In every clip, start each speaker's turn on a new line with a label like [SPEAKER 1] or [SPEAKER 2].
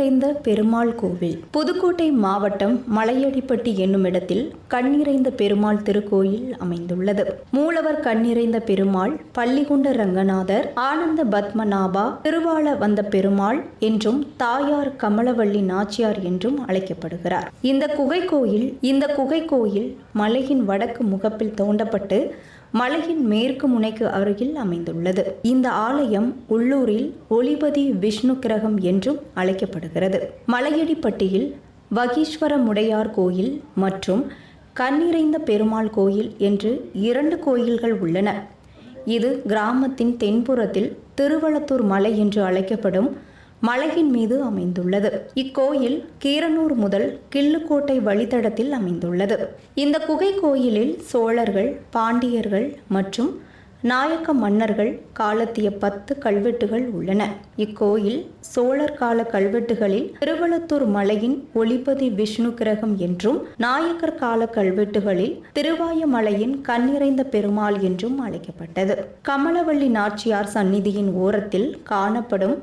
[SPEAKER 1] கண்ணிறைந்த பெருமாள் கோவில். புதுக்கோட்டை மாவட்டம் மலையடிப்பட்டி என்னும் இடத்தில் கண்ணிறைந்த பெருமாள் திருக்கோயில் அமைந்துள்ளது. மூலவர் கண்ணிறைந்த பெருமாள், பள்ளிகொண்ட ரங்கநாதர், ஆனந்த பத்மநாபா, திருவாள வந்த பெருமாள் என்றும் தாயார் கமலவள்ளி நாச்சியார் என்றும் அழைக்கப்படுகிறார். இந்த குகை கோயில் மலையின் வடக்கு முகப்பில் தோண்டப்பட்டு மலையின் மேற்கு முனைக்கு அருகில் அமைந்துள்ளது. இந்த ஆலயம் உள்ளூரில் ஒளிபதி விஷ்ணு கிரகம் என்றும் அழைக்கப்படுகிறது. மலையடிப்பட்டியில் வகீஸ்வரமுடையார் கோயில் மற்றும் கண்ணிறைந்த பெருமாள் கோயில் என்று 2 கோயில்கள் உள்ளன. இது கிராமத்தின் தென்புறத்தில் திருவளத்தூர் மலை என்று அழைக்கப்படும் மலையின் மீது அமைந்துள்ளது. இக்கோயில் கீரனூர் முதல் கிள்ளுக்கோட்டை வழித்தடத்தில் அமைந்துள்ளது. இந்த குகை கோயிலில் சோழர்கள், பாண்டியர்கள் மற்றும் நாயக்க மன்னர்கள் காலத்திய 10 கல்வெட்டுகள் உள்ளன. இக்கோயில் சோழர் கால கல்வெட்டுகளில் திருவளத்தூர் மலையின் ஒளிபதி விஷ்ணு கிரகம் என்றும், நாயக்கர் கால கல்வெட்டுகளில் திருவாயமலையின் கண்ணிறைந்த பெருமாள் என்றும் அழைக்கப்பட்டது. கமலவள்ளி நாச்சியார் சந்நிதியின் ஓரத்தில் காணப்படும்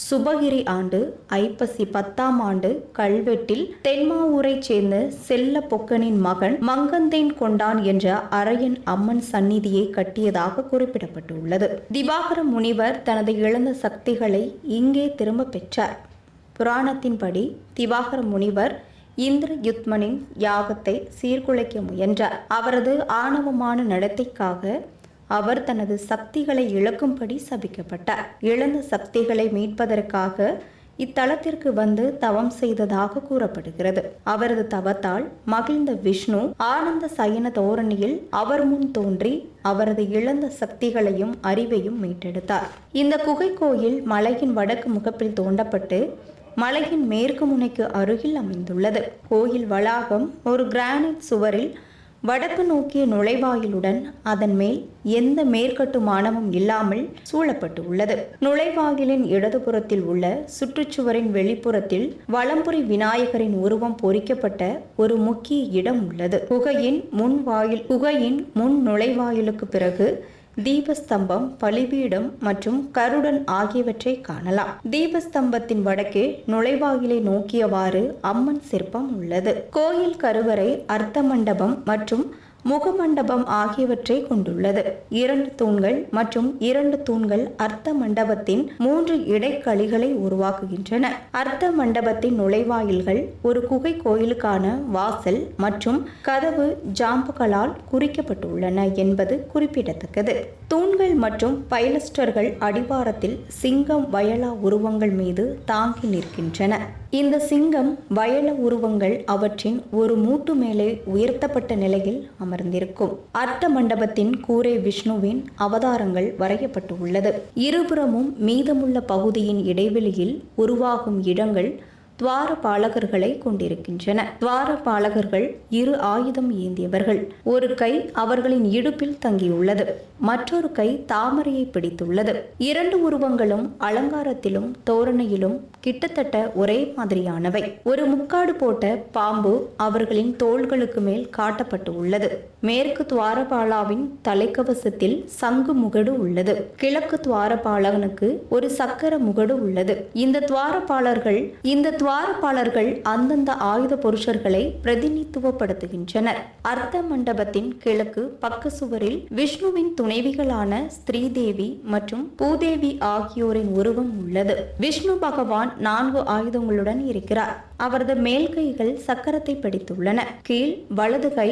[SPEAKER 1] சுபகிரி ஆண்டு ஐப்பசி 10ஆம் ஆண்டு கல்வெட்டில் தென்மாவூரைச் சேர்ந்த செல்ல பொக்கனின் மகன் மங்கந்தேன் கொண்டான் என்ற அரையன் அம்மன் சந்நிதியை கட்டியதாக குறிப்பிடப்பட்டுள்ளது. திவாகர முனிவர் தனது இழந்த சக்திகளை இங்கே திரும்ப பெற்றார். புராணத்தின்படி திவாகர முனிவர் இந்திரயுத்மனின் யாகத்தை சீர்குலைக்க முயன்றார். அவரது ஆணவமான நடத்தைக்காக அவர் தனது சக்திகளை இழக்கும்படி சபிக்கப்பட்டார். இழந்த சக்திகளை மீட்பதற்காக இத்தலத்திற்கு வந்து தவம் செய்ததாக கூறப்படுகிறது. அவரது தவத்தால் மகிழ்ந்த விஷ்ணு ஆனந்த சயன தோரணியில் அவர் முன் தோன்றி அவரது இழந்த சக்திகளையும் அறிவையும் மீட்டெடுத்தார். இந்த குகை கோயில் மலையின் வடக்கு முகப்பில் தோண்டப்பட்டு மலையின் மேற்கு முனைக்கு அருகில் அமைந்துள்ளது. கோயில் வளாகம் ஒரு கிரானைட் சுவரில் வடக்கு நோக்கிய நுழைவாயிலுடன் அதன் மேல் எந்த மேற்கட்டுமானமும் இல்லாமல் சூழப்பட்டு உள்ளது. நுழைவாயிலின் இடதுபுறத்தில் உள்ள சுற்றுச்சுவரின் வெளிப்புறத்தில் வலம்புரி விநாயகரின் உருவம் பொறிக்கப்பட்ட ஒரு முக்கிய இடம் உள்ளது. குகையின் முன் நுழைவாயிலுக்கு பிறகு தீபஸ்தம்பம், பலிபீடம் மற்றும் கருடன் ஆகியவற்றை காணலாம். தீபஸ்தம்பத்தின் வடக்கே நுழைவாயிலை நோக்கியவாறு அம்மன் சிற்பம் உள்ளது. கோயில் கருவறை, அர்த்த மண்டபம் மற்றும் முகமண்டபம் ஆகியவற்றை கொண்டுள்ளது. 2 தூண்கள் மற்றும் 2 தூண்கள் அர்த்த மண்டபத்தின் 3 இடைக்கழிகளை உருவாக்குகின்றன. அர்த்த மண்டபத்தின் நுழைவாயில்கள் ஒரு குகை கோயிலுக்கான வாசல் மற்றும் கதவு ஜாம்புகளால் குறிக்கப்பட்டுள்ளன என்பது குறிப்பிடத்தக்கது. தூண்கள் மற்றும் பைலஸ்டர்கள் அடிவாரத்தில் சிங்கம், வயலா உருவங்கள் மீது தாங்கி நிற்கின்றன. இந்த சிங்கம், வயல உருவங்கள் அவற்றின் ஒரு மூட்டு மேலே உயர்த்தப்பட்ட நிலையில் அமர்ந்திருக்கும். அர்த்த மண்டபத்தின் கூரை விஷ்ணுவின் அவதாரங்கள் வரையப்பட்டு உள்ளது. இருபுறமும் மீதமுள்ள பகுதியின் இடைவெளியில் உருவாகும் இடங்கள் துவாரபாலகர்களை கொண்டிருக்கின்றன. துவாரபாலகர்கள் 2 ஆயுதம் ஏந்தியவர்கள். ஒரு கை அவர்களின் இடுப்பில் தங்கியுள்ளது, மற்றொரு கை தாமரையை பிடித்துள்ளது. 2 உருவங்களும் அலங்காரத்திலும் தோரணையிலும் கிட்டத்தட்ட ஒரே மாதிரியானவை. ஒரு முக்காடு போட்ட பாம்பு அவர்களின் தோள்களுக்கு மேல் காட்டப்பட்டு உள்ளது. மேற்கு துவாரபாலாவின் தலைக்கவசத்தில் சங்கு முகடு உள்ளது. கிழக்கு துவாரபாலகனுக்கு ஒரு சக்கர முகடு உள்ளது. இந்த துவாரபாலர்கள் அந்தந்த ஆயுத புருஷர்களை பிரதிநிதித்துவப்படுத்துகின்றனர். அர்த்த மண்டபத்தின் கிழக்கு பக்க சுவரில் விஷ்ணுவின் துணைவிகளான ஸ்ரீதேவி மற்றும் பூதேவி ஆகியோரின் உருவம் உள்ளது. விஷ்ணு பகவான் 4 ஆயுதங்களுடன் இருக்கிறார். அவரது மேல் கைகள் சக்கரத்தை பிடித்துள்ளன. கீழ் வலது கை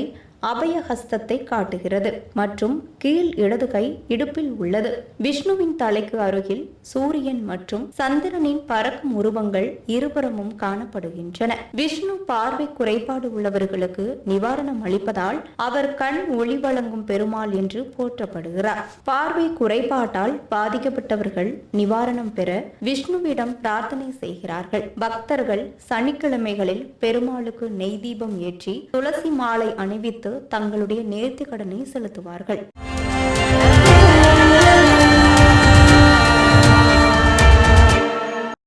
[SPEAKER 1] அபயஹஸ்தத்தை காட்டுகிறது மற்றும் கீழ் இடது கை இடுப்பில் உள்ளது. விஷ்ணுவின் தலைக்கு அருகில் சூரியன் மற்றும் சந்திரனின் பறக்கும் உருவங்கள் இருபுறமும் காணப்படுகின்றன. விஷ்ணு பார்வை குறைபாடு உள்ளவர்களுக்கு நிவாரணம் அளிப்பதால் அவர் கண் ஒளி வழங்கும் பெருமாள் என்று போற்றப்படுகிறார். பார்வை குறைபாட்டால் பாதிக்கப்பட்டவர்கள் நிவாரணம் பெற விஷ்ணுவிடம் பிரார்த்தனை செய்கிறார்கள். பக்தர்கள் சனிக்கிழமைகளில் பெருமாளுக்கு நெய் தீபம் ஏற்றி துளசி மாலை அணிவித்து தங்களுடைய நேர்த்தி கடனை செலுத்துவார்கள்.